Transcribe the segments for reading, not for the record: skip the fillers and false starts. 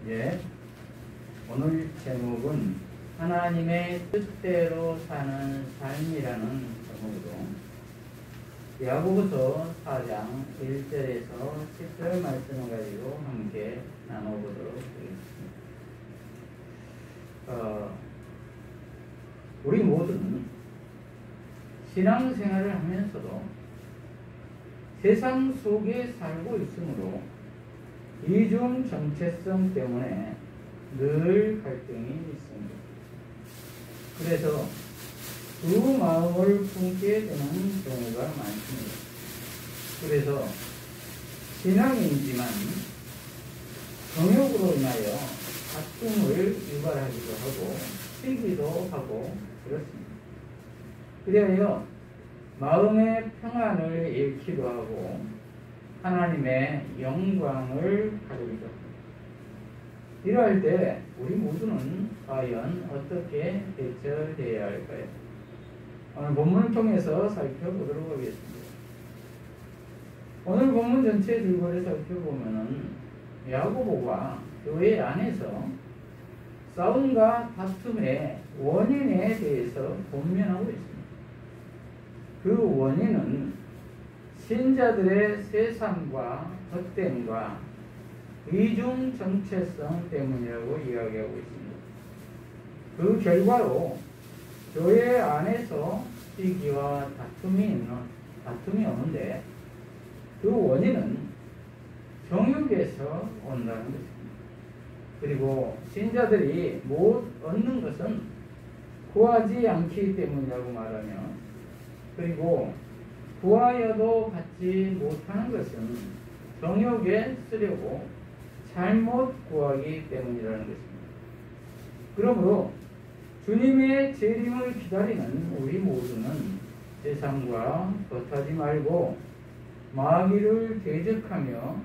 예, 오늘 제목은 하나님의 뜻대로 사는 삶이라는 제목으로 야고보서 4장 1절에서 10절 말씀을 가지고 함께 나눠보도록 하겠습니다. 우리 모두는 신앙생활을 하면서도 세상 속에 살고 있으므로 이중 정체성 때문에 늘 갈등이 있습니다. 그래서 두 마음을 품게 되는 경우가 많습니다. 그래서 신앙인지만 정욕으로 인하여 다툼을 유발하기도 하고 시기도 하고 그렇습니다. 그리하여 마음의 평안을 잃기도 하고 하나님의 영광을 가리기도 합니다. 이러할 때 우리 모두는 과연 어떻게 대처해야 할까요? 오늘 본문을 통해서 살펴보도록 하겠습니다. 오늘 본문 전체 줄거리 살펴보면은 야고보가 교회 안에서 싸움과 다툼의 원인에 대해서 본면하고 있습니다. 그 원인은 신자들의 세상과 헛됨과 이중 정체성 때문이라고 이야기하고 있습니다. 그 결과로 교회 안에서 시기와 다툼이 오는데 그 원인은 정욕에서 온다는 것입니다. 그리고 신자들이 못 얻는 것은 구하지 않기 때문이라고 말하며, 그리고 구하여도 받지 못하는 것은 정욕에 쓰려고 잘못 구하기 때문이라는 것입니다. 그러므로 주님의 재림을 기다리는 우리 모두는 세상과 겉하지 말고 마귀를 대적하며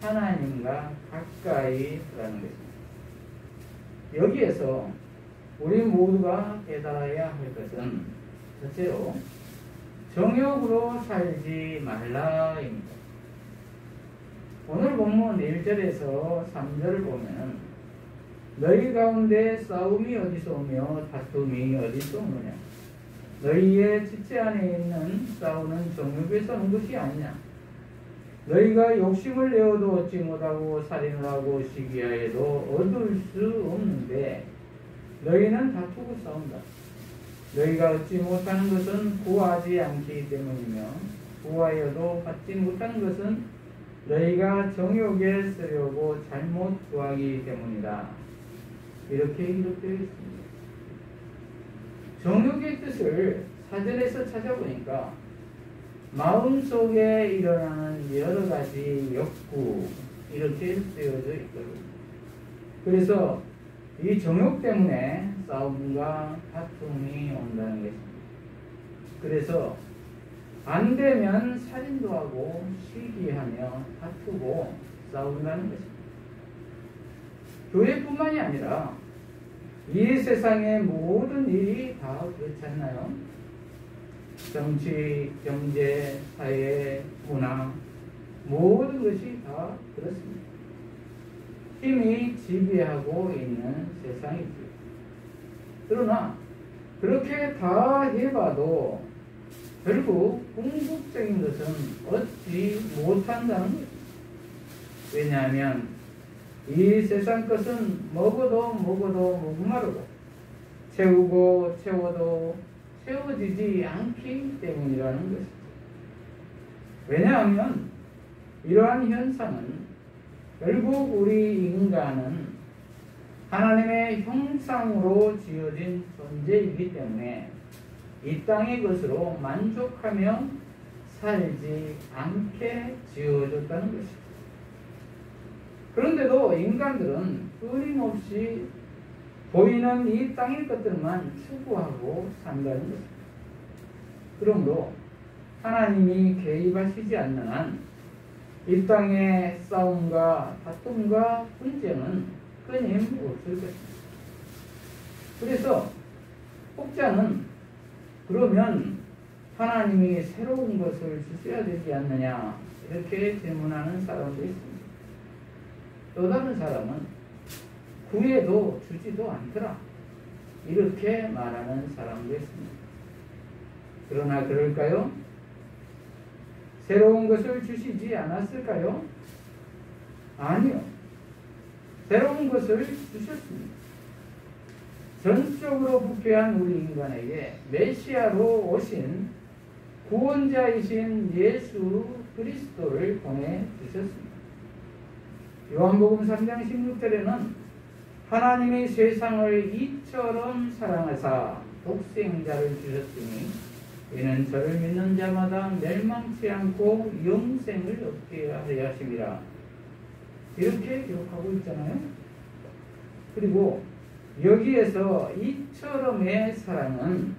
하나님과 가까이 하라는 것입니다. 여기에서 우리 모두가 깨달아야 할 것은 첫째로 정욕으로 살지 말라입니다. 오늘 본문 1절에서 3절을 보면 너희 가운데 싸움이 어디서 오며 다툼이 어디서 오느냐, 너희의 지체 안에 있는 싸우는 정욕에서 오는 것이 아니냐, 너희가 욕심을 내어도 얻지 못하고 살인을 하고 시기하여도 얻을 수 없는데 너희는 다투고 싸운다. 너희가 얻지 못하는 것은 구하지 않기 때문이며 구하여도 받지 못하는 것은 너희가 정욕에 쓰려고 잘못 구하기 때문이다. 이렇게 기록되어 있습니다. 정욕의 뜻을 사전에서 찾아보니까 마음속에 일어나는 여러 가지 욕구, 이렇게 쓰여져 있더라고요. 그래서 이 정욕 때문에 싸움과 다툼이 온다는 것입니다. 그래서 안 되면 살인도 하고 시기하며 다투고 싸운다는 것입니다. 교회뿐만이 아니라 이 세상의 모든 일이 다 그렇지 않나요? 정치, 경제, 사회, 문화, 모든 것이 다 그렇습니다. 힘이 지배하고 있는 세상이죠. 그러나 그렇게 다 해봐도 결국 궁극적인 것은 얻지 못한다는 것입니다. 왜냐하면 이 세상 것은 먹어도 목마르고 채우고 채워도 채워지지 않기 때문이라는 것입니다. 왜냐하면 이러한 현상은 결국 우리 인간은 하나님의 형상으로 지어진 존재이기 때문에 이 땅의 것으로 만족하며 살지 않게 지어졌다는 것입니다. 그런데도 인간들은 끊임없이 보이는 이 땅의 것들만 추구하고 산다는 것입니다. 그러므로 하나님이 개입하시지 않는 한 이 땅의 싸움과 다툼과 분쟁은 끊임없을 것입니다. 그래서 혹자는 그러면 하나님이 새로운 것을 주셔야 되지 않느냐, 이렇게 질문하는 사람도 있습니다. 또 다른 사람은 구해도 주지도 않더라. 이렇게 말하는 사람도 있습니다. 그러나 그럴까요? 새로운 것을 주시지 않았을까요? 아니요. 새로운 것을 주셨습니다. 전적으로 부패한 우리 인간에게 메시아로 오신 구원자이신 예수 그리스도를 보내주셨습니다. 요한복음 3장 16절에는 하나님이 세상을 이처럼 사랑하사 독생자를 주셨으니 이는 저를 믿는 자마다 멸망치 않고 영생을 얻게 하려 하심이라. 이렇게 기록하고 있잖아요. 그리고 여기에서 이처럼의 사랑은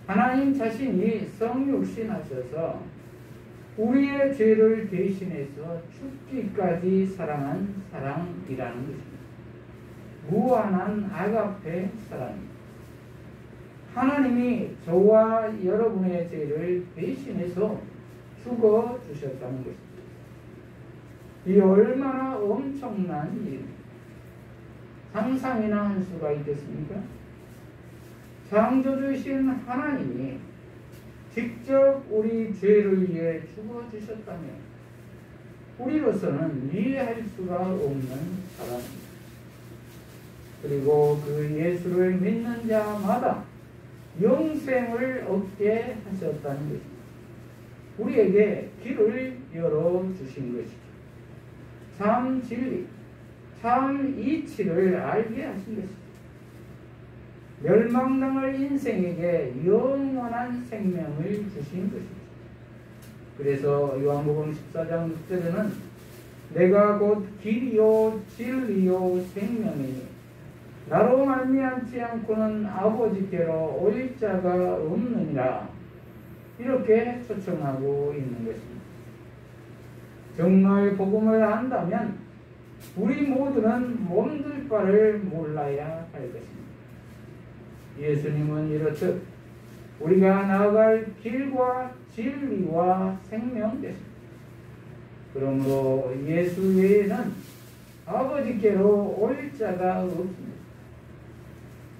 하나님 자신이 성육신하셔서 우리의 죄를 대신해서 죽기까지 사랑한 사랑이라는 것입니다. 무한한 아가페 사랑입니다. 하나님이 저와 여러분의 죄를 대신해서 죽어주셨다는 것입니다. 이 얼마나 엄청난 일입니까? 상상이나 할 수가 있겠습니까? 창조주신 하나님이 직접 우리 죄를 위해 죽어주셨다면 우리로서는 이해할 수가 없는 사랑입니다. 그리고 그 예수를 믿는 자마다 영생을 얻게 하셨다는 것입니다. 우리에게 길을 열어주신 것이죠. 참 진리, 참 이치를 알게 하신 것이죠. 멸망당할 인생에게 영원한 생명을 주신 것이죠. 그래서 요한복음 14장 6절에는 내가 곧 길이요 진리요 생명이니 나로 말미암지 않고는 아버지께로 올 자가 없느니라. 이렇게 초청하고 있는 것입니다. 정말 복음을 안다면 우리 모두는 몸둘 바를 몰라야 할 것입니다. 예수님은 이렇듯 우리가 나아갈 길과 진리와 생명 되십니다. 그러므로 예수 외에는 아버지께로 올 자가 없습니다.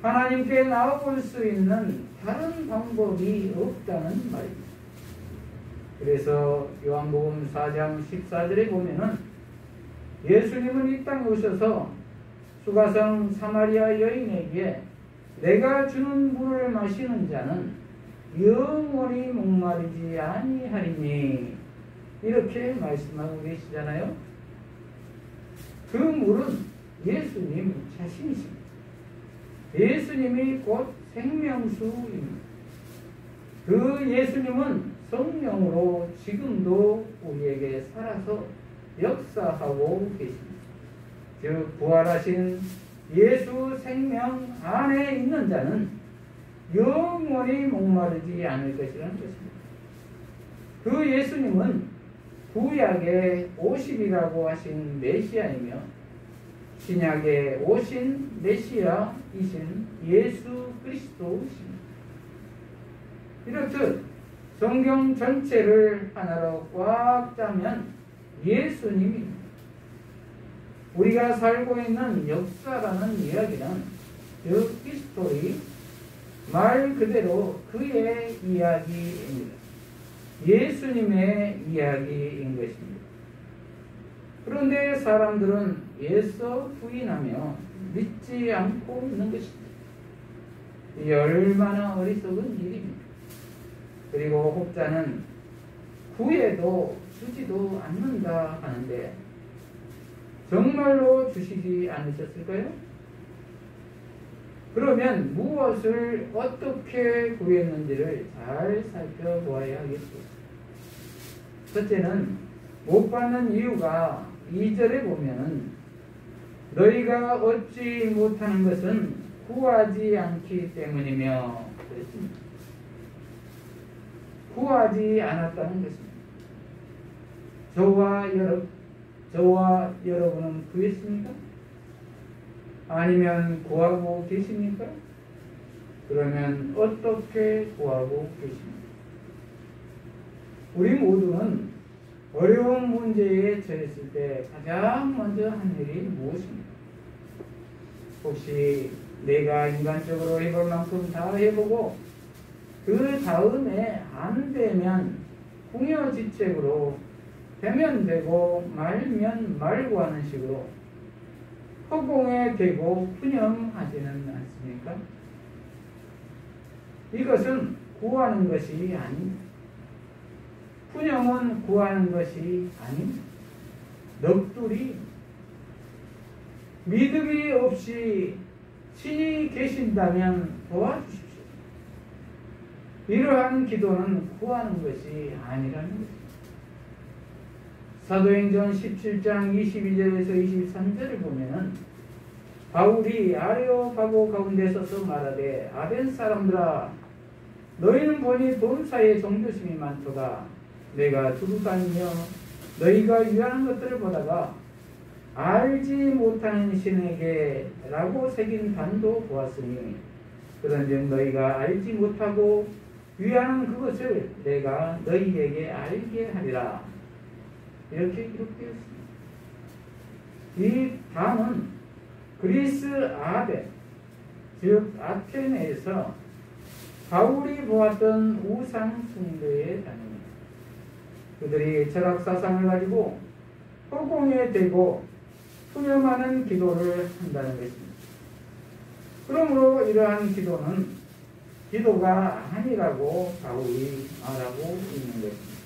하나님께 나아볼 수 있는 다른 방법이 없다는 말입니다. 그래서 요한복음 4장 14절에 보면은 예수님은 이 땅에 오셔서 수가성 사마리아 여인에게 내가 주는 물을 마시는 자는 영원히 목마르지 아니하리니 이렇게 말씀하고 계시잖아요. 그 물은 예수님 자신이십니다. 예수님이 곧 생명수입니다. 그 예수님은 성령으로 지금도 우리에게 살아서 역사하고 계십니다. 즉 부활하신 예수 생명 안에 있는 자는 영원히 목마르지 않을 것이라는 것입니다. 그 예수님은 구약의 오십이라고 하신 메시아이며 신약에 오신 메시아이신 예수 그리스도이십니다. 이렇듯 성경 전체를 하나로 꽉 짜면 예수님입니다. 우리가 살고 있는 역사라는 이야기는 즉 히스토리 말 그대로 그의 이야기입니다. 예수님의 이야기인 것입니다. 그런데 사람들은 애써 부인하며 믿지 않고 있는 것입니다. 이 얼마나 어리석은 일입니까? 그리고 혹자는 구해도 주지도 않는다 하는데 정말로 주시지 않으셨을까요? 그러면 무엇을 어떻게 구했는지를 잘 살펴보아야 하겠죠. 첫째는 못 받는 이유가 2절에 보면 너희가 얻지 못하는 것은 구하지 않기 때문이며 그랬습니다. 구하지 않았다는 것입니다. 저와 여러분은 구했습니까? 아니면 구하고 계십니까? 그러면 어떻게 구하고 계십니까? 우리 모두는 어려운 문제에 처했을 때 가장 먼저 한 일이 무엇입니까? 혹시 내가 인간적으로 해볼 만큼 다 해보고 그 다음에 안 되면 궁여지책으로 되면 되고 말면 말고 하는 식으로 허공에 대고 푸념하지는 않습니까? 이것은 구하는 것이 아닙니다. 푸념은 구하는 것이 아닙니다. 넋두리 믿음이 없이 신이 계신다면 도와주십시오. 이러한 기도는 구하는 것이 아니라는 것입니다. 사도행전 17장 22절에서 23절을 보면은 바울이 아레오파고 가운데 서서 말하되 아덴 사람들아 너희는 보니 본사에 종교심이 많도다. 내가 두루 다니며 너희가 유하는 것들을 보다가 알지 못하는 신에게 라고 새긴 단도 보았으니 그런즉 너희가 알지 못하고 위하는 그것을 내가 너희에게 알게 하리라. 이렇게 기록되었습니다. 이 단은 그리스 아덴, 즉 아테네에서 바울이 보았던 우상 숭배의 단입니다. 그들이 철학사상을 가지고 허공에 대고 푸념하는 기도를 한다는 것입니다. 그러므로 이러한 기도는 기도가 아니라고 바울이 말하고 있는 것입니다.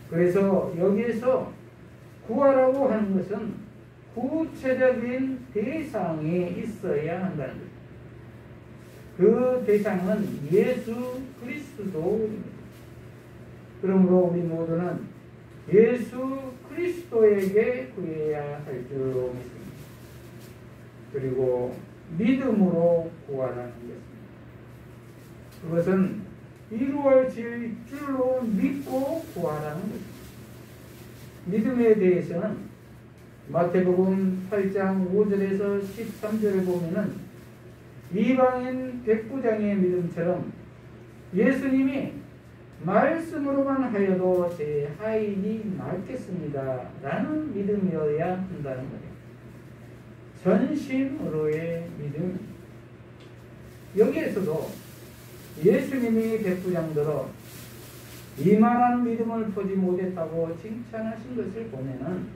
그래서 여기에서 구하라고 하는 것은 구체적인 대상이 있어야 한다는 것입니다. 그 대상은 예수 그리스도입니다. 그러므로 우리 모두는 예수 그리스도에게 구해야 할 줄로 믿습니다. 그리고 믿음으로 구하라는 것입니다. 그것은 이루어질 줄로 믿고 구하라는 것입니다. 믿음에 대해서는 마태복음 8장 5절에서 13절을 보면은 이방인 백부장의 믿음처럼 예수님이 말씀으로만 하여도 제 하인이 낫겠습니다 라는 믿음이어야 한다는 거예요. 전심으로의 믿음. 여기에서도 예수님이 백부장들어 이만한 믿음을 보지 못했다고 칭찬하신 것을 보면은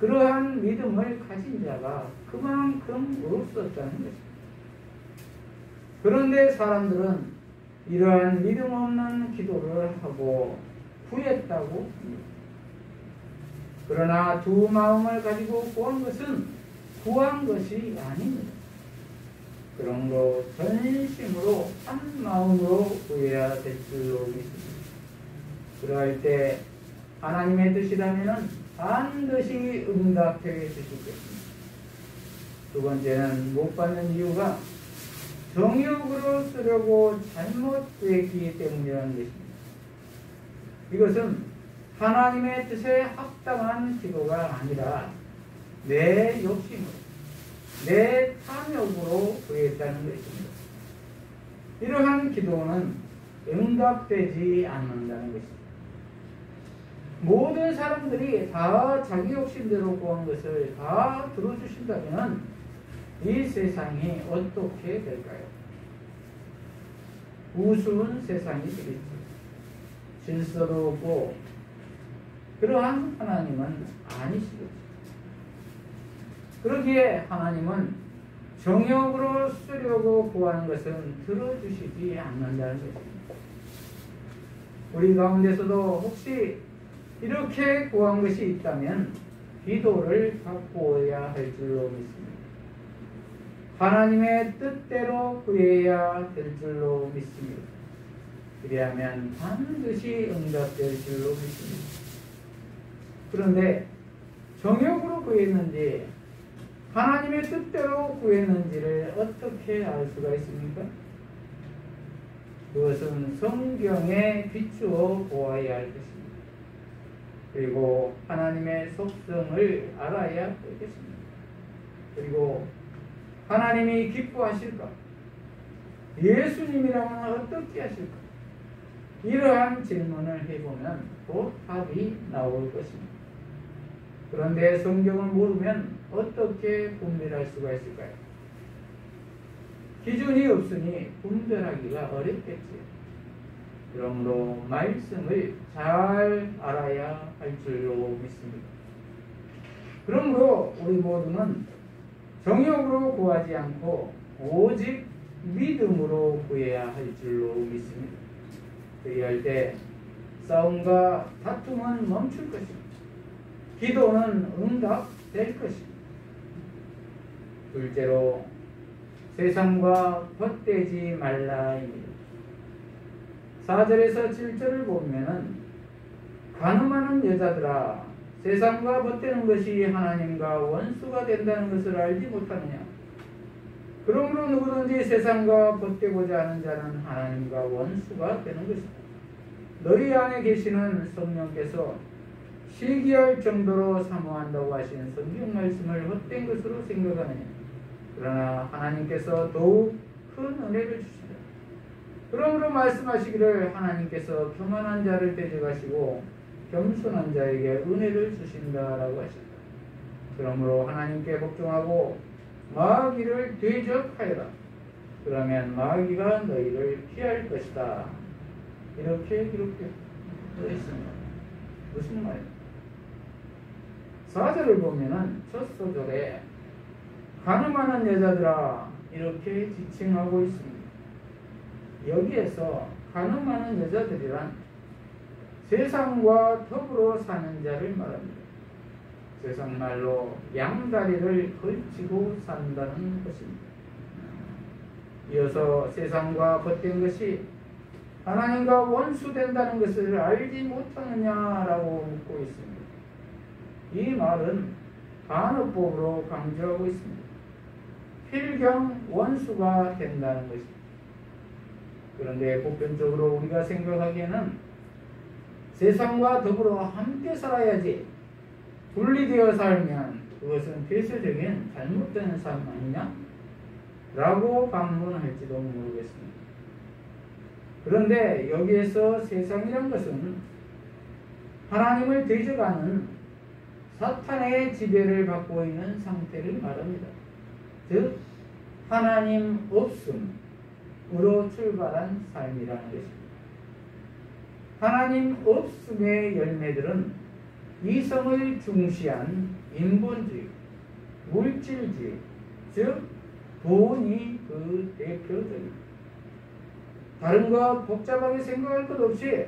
그러한 믿음을 가진 자가 그만큼 없었다는 것입니다. 그런데 사람들은 이러한 믿음 없는 기도를 하고 구했다고 합니다. 그러나 두 마음을 가지고 구한 것은 구한 것이 아닙니다. 그러므로 전심으로 한 마음으로 구해야 될 줄로 믿습니다. 그러할 때 하나님의 뜻이라면 반드시 응답해 주실 것입니다. 두 번째는 못 받는 이유가 정욕으로 쓰려고 잘못 구했기 때문이라는 것입니다. 이것은 하나님의 뜻에 합당한 기도가 아니라 내 욕심으로, 내 탐욕으로 구했다는 것입니다. 이러한 기도는 응답되지 않는다는 것입니다. 모든 사람들이 다 자기 욕심대로 구한 것을 다 들어주신다면 이 세상이 어떻게 될까요? 우스운 세상이 되겠죠. 질서도 없고 그러한 하나님은 아니시겠죠. 그러기에 하나님은 정욕으로 쓰려고 구하는 것은 들어주시지 않는다는 것입니다. 우리 가운데서도 혹시 이렇게 구한 것이 있다면 기도를 바꾸어야 할 줄로 믿습니다. 하나님의 뜻대로 구해야 될 줄로 믿습니다. 그리하면 반드시 응답될 줄로 믿습니다. 그런데 정욕으로 구했는지 하나님의 뜻대로 구했는지를 어떻게 알 수가 있습니까? 그것은 성경에 비추어 보아야 할 것입니다. 그리고 하나님의 속성을 알아야 되겠습니다. 그리고 하나님이 기뻐하실까? 예수님이라면 어떻게 하실까? 이러한 질문을 해보면 곧 답이 나올 것입니다. 그런데 성경을 모르면 어떻게 분별할 수가 있을까요? 기준이 없으니 분별하기가 어렵겠지요. 그러므로 말씀을 잘 알아야 할 줄로 믿습니다. 그러므로 우리 모두는 정욕으로 구하지 않고 오직 믿음으로 구해야 할 줄로 믿습니다. 그리할 때 싸움과 다툼은 멈출 것입니다. 기도는 응답될 것입니다. 둘째로 세상과 헛되지 말라입니다. 4절에서 7절을 보면은 간음하는 여자들아 세상과 벗되는 것이 하나님과 원수가 된다는 것을 알지 못하느냐. 그러므로 누구든지 세상과 벗되고자 하는 자는 하나님과 원수가 되는 것이다. 너희 안에 계시는 성령께서 시기할 정도로 사모한다고 하신 성경 말씀을 헛된 것으로 생각하느냐. 그러나 하나님께서 더욱 큰 은혜를 주신다. 그러므로 말씀하시기를 하나님께서 교만한 자를 대적하시고 겸손한 자에게 은혜를 주신다라고 하셨다. 그러므로 하나님께 복종하고 마귀를 대적하여라. 그러면 마귀가 너희를 피할 것이다. 이렇게 기록되어 있습니다. 무슨 말이에요? 4절을 보면은 첫 소절에 간음하는 여자들아 이렇게 지칭하고 있습니다. 여기에서 간음하는 여자들이란 세상과 더불어 사는 자를 말합니다. 세상 말로 양다리를 걸치고 산다는 것입니다. 이어서 세상과 벗된 것이 하나님과 원수된다는 것을 알지 못하느냐라고 묻고 있습니다. 이 말은 반어법으로 강조하고 있습니다. 필경 원수가 된다는 것입니다. 그런데 보편적으로 우리가 생각하기에는 세상과 더불어 함께 살아야지 분리되어 살면 그것은 폐쇄적인 잘못된 삶 아니냐? 라고 반문할지도 모르겠습니다. 그런데 여기에서 세상이란 것은 하나님을 대적하는 사탄의 지배를 받고 있는 상태를 말합니다. 즉 하나님 없음으로 출발한 삶이라는 것입니다. 하나님 없음의 열매들은 이성을 중시한 인본주의, 물질주의, 즉 돈이 그 대표적입니다. 다른 것 복잡하게 생각할 것 없이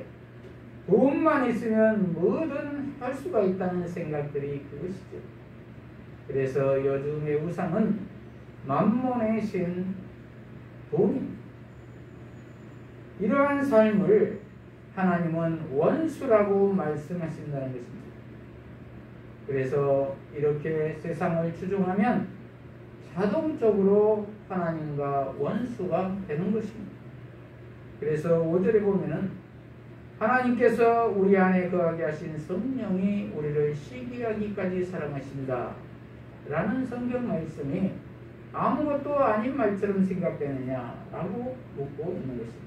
돈만 있으면 뭐든 할 수가 있다는 생각들이 그것이죠. 그래서 요즘의 우상은 만몬의 신 돈입니다. 이러한 삶을 하나님은 원수라고 말씀하신다는 것입니다. 그래서 이렇게 세상을 추종하면 자동적으로 하나님과 원수가 되는 것입니다. 그래서 5절에 보면은 하나님께서 우리 안에 거하게 하신 성령이 우리를 시기하기까지 사랑하신다 라는 성경 말씀이 아무것도 아닌 말처럼 생각되느냐라고 묻고 있는 것입니다.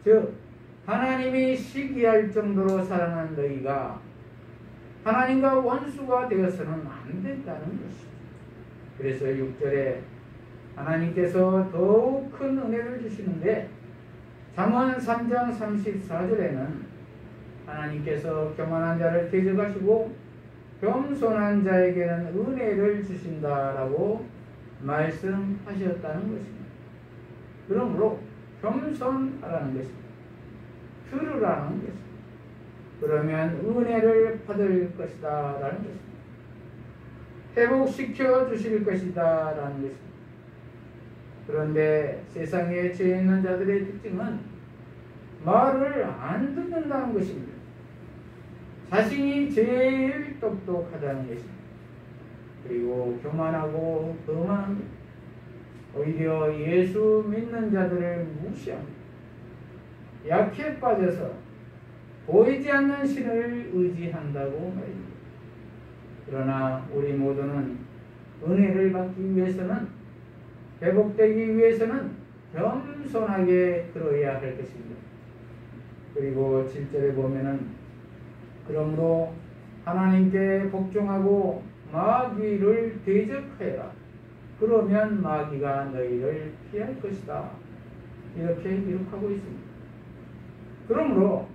즉 하나님이 시기할 정도로 사랑한 너희가 하나님과 원수가 되어서는 안 된다는 것입니다. 그래서 6절에 하나님께서 더욱 큰 은혜를 주시는데 잠언 3장 34절에는 하나님께서 교만한 자를 대적하시고 겸손한 자에게는 은혜를 주신다라고 말씀하셨다는 것입니다. 그러므로 겸손하라는 것입니다. 들으라는 것입니다. 그러면 은혜를 받을 것이다 라는 것입니다. 회복시켜 주실 것이다 라는 것입니다. 그런데 세상에 죄 있는 자들의 특징은 말을 안 듣는다는 것입니다. 자신이 제일 똑똑하다는 것입니다. 그리고 교만하고 거만합니다. 오히려 예수 믿는 자들을 무시합니다. 약해 빠져서 보이지 않는 신을 의지한다고 말입니다. 그러나 우리 모두는 은혜를 받기 위해서는 회복되기 위해서는 겸손하게 들어야 할 것입니다. 그리고 7절에 보면은 그러므로 하나님께 복종하고 마귀를 대적하여라. 그러면 마귀가 너희를 피할 것이다. 이렇게 기록하고 있습니다. 그러므로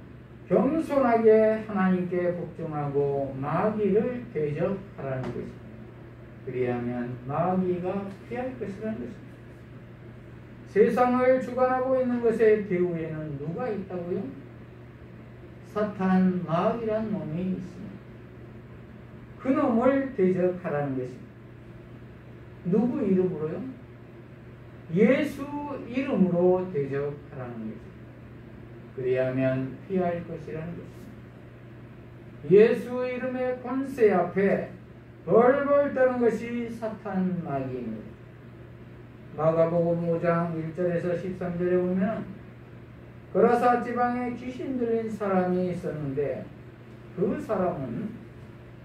겸손하게 하나님께 복종하고 마귀를 대적하라는 것입니다. 그리하면 마귀가 피할 것이라는 것입니다. 세상을 주관하고 있는 것의 배후에는 누가 있다고요? 사탄 마귀란 놈이 있습니다. 그 놈을 대적하라는 것입니다. 누구 이름으로요? 예수 이름으로 대적하라는 것입니다. 그리하면 피할 것이라는 것입니다. 예수 이름의 권세 앞에 벌벌 떠는 것이 사탄 마귀입니다. 마가복음 5장 1절에서 13절에 보면 거라사 지방에 귀신 들린 사람이 있었는데 그 사람은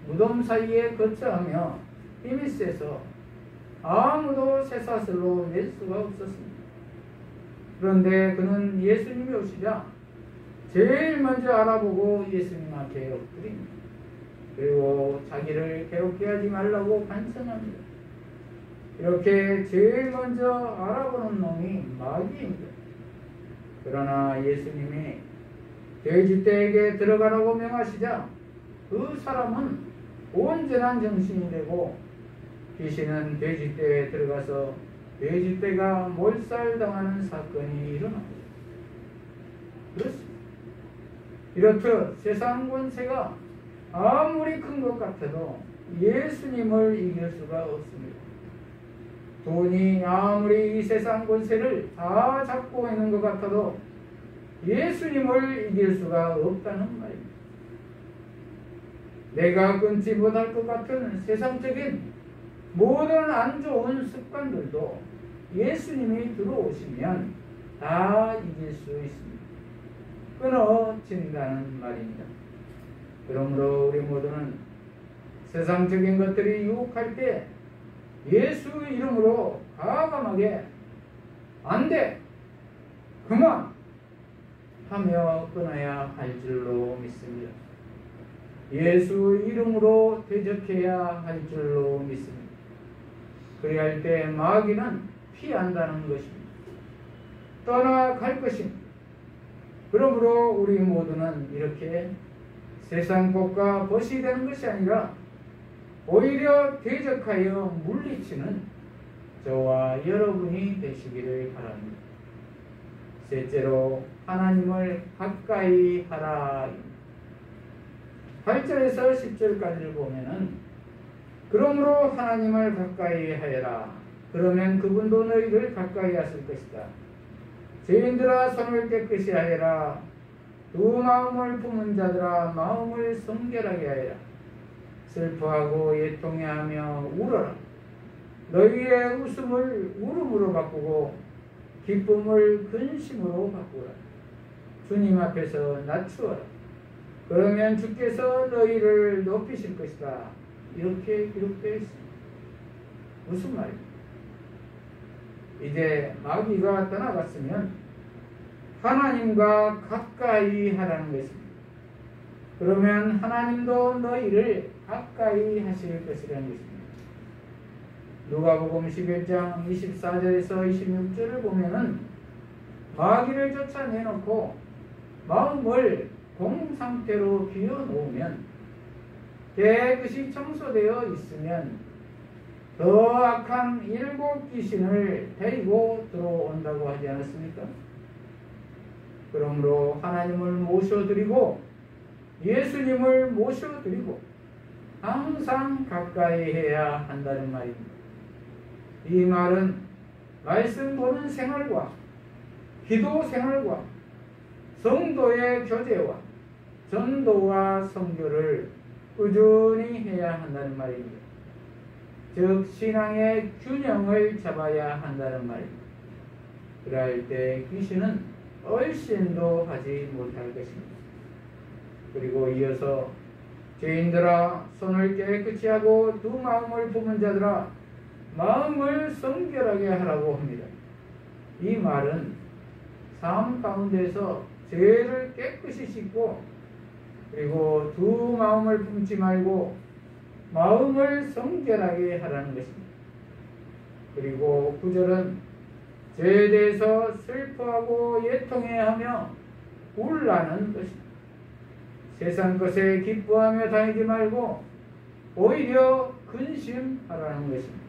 무덤 사이에 거처하며 힘이 세서 아무도 쇠사슬로 낼 수가 없었습니다. 그런데 그는 예수님이 오시자 제일 먼저 알아보고 예수님 앞에 엎드립니다. 그리고 자기를 괴롭게 하지 말라고 간청합니다. 이렇게 제일 먼저 알아보는 놈이 마귀입니다. 그러나 예수님이 돼지떼에게 들어가라고 명하시자 그 사람은 온전한 정신이 되고 귀신은 돼지떼에 들어가서 돼지떼가 몰살당하는 사건이 일어납니다. 그렇습니다. 이렇듯 세상 권세가 아무리 큰 것 같아도 예수님을 이길 수가 없습니다. 돈이 아무리 이 세상 권세를 다 잡고 있는 것 같아도 예수님을 이길 수가 없다는 말입니다. 내가 끊지 못할 것 같은 세상적인 모든 안 좋은 습관들도 예수님이 들어오시면 다 이길 수 있습니다. 끊어진다는 말입니다. 그러므로 우리 모두는 세상적인 것들이 유혹할 때 예수 이름으로 과감하게 안 돼! 그만! 하며 끊어야 할 줄로 믿습니다. 예수 이름으로 대적해야 할 줄로 믿습니다. 그리할 때 마귀는 피한다는 것입니다. 떠나갈 것입니다. 그러므로 우리 모두는 이렇게 세상 것과 벗이 되는 것이 아니라 오히려 대적하여 물리치는 저와 여러분이 되시기를 바랍니다. 셋째로 하나님을 가까이 하라. 8절에서 10절까지를 보면은 그러므로 하나님을 가까이 하여라. 그러면 그분도 너희를 가까이 하실 것이다. 죄인들아 손을 깨끗이 하여라. 두 마음을 품은 자들아 마음을 성결하게 하여라. 슬퍼하고 애통해하며 울어라. 너희의 웃음을 울음으로 바꾸고 기쁨을 근심으로 바꾸라. 주님 앞에서 낮추어라. 그러면 주께서 너희를 높이실 것이다. 이렇게 기록되어 있습니다. 무슨 말입니까? 이제 마귀가 떠나갔으면 하나님과 가까이 하라는 것입니다. 그러면 하나님도 너희를 가까이 하실 것이라는 것입니다. 누가복음 11장 24절에서 26절을 보면은 마귀를 쫓아내놓고 마음을 공상태로 비워놓으면 깨끗이 청소되어 있으면 더 악한 7 귀신을 데리고 들어온다고 하지 않았습니까? 그러므로 하나님을 모셔드리고 예수님을 모셔드리고 항상 가까이 해야 한다는 말입니다. 이 말은 말씀 보는 생활과 기도 생활과 성도의 교제와 전도와 선교를 꾸준히 해야 한다는 말입니다. 즉 신앙의 균형을 잡아야 한다는 말입니다. 그럴 때 귀신은 얼씬도 하지 못할 것입니다. 그리고 이어서 죄인들아 손을 깨끗이 하고 두 마음을 품은 자들아 마음을 성결하게 하라고 합니다. 이 말은 삶 가운데서 죄를 깨끗이 씻고 그리고 두 마음을 품지 말고 마음을 성결하게 하라는 것입니다. 그리고 9절은 죄에 대해서 슬퍼하고 애통해하며 울라는 것입니다. 세상 것에 기뻐하며 다니지 말고 오히려 근심하라는 것입니다.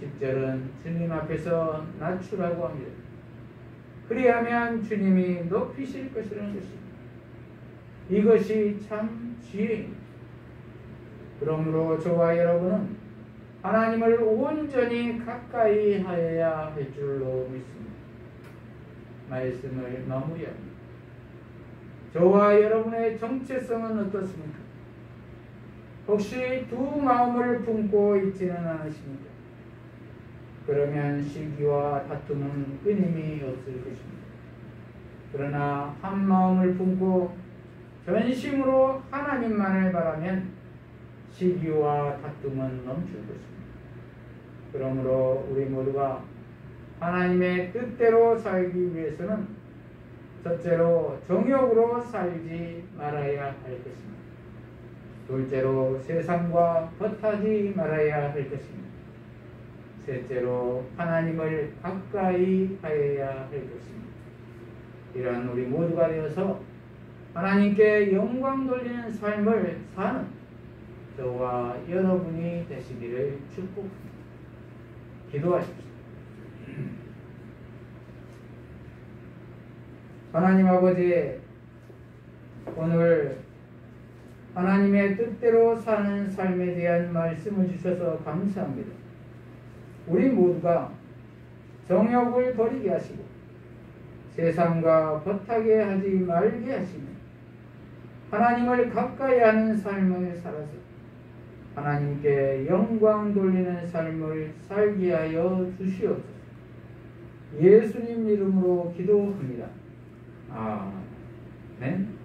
10절은 주님 앞에서 낮추라고 합니다. 그리하면 주님이 높이실 것이라는 것입니다. 이것이 참 지혜입니다. 그러므로 저와 여러분은 하나님을 온전히 가까이 하여야 할 줄로 믿습니다. 말씀을 마무리합니다. 저와 여러분의 정체성은 어떻습니까? 혹시 두 마음을 품고 있지는 않으십니까? 그러면 시기와 다툼은 끊임이 없을 것입니다. 그러나 한 마음을 품고 전심으로 하나님만을 바라면 시기와 다툼은 멈출 것입니다. 그러므로 우리 모두가 하나님의 뜻대로 살기 위해서는 첫째로 정욕으로 살지 말아야 할 것입니다. 둘째로 세상과 벗하지 말아야 할 것입니다. 셋째로 하나님을 가까이 하여야 할 것입니다. 이러한 우리 모두가 되어서 하나님께 영광 돌리는 삶을 사는 저와 여러분이 되시기를 축복합니다. 기도하십시오. 하나님 아버지, 오늘 하나님의 뜻대로 사는 삶에 대한 말씀을 주셔서 감사합니다. 우리 모두가 정욕을 버리게 하시고 세상과 벗하게 하지 말게 하시며 하나님을 가까이 하는 삶을 살아서 하나님께 영광 돌리는 삶을 살게 하여 주시옵소서. 예수님 이름으로 기도합니다. 아멘.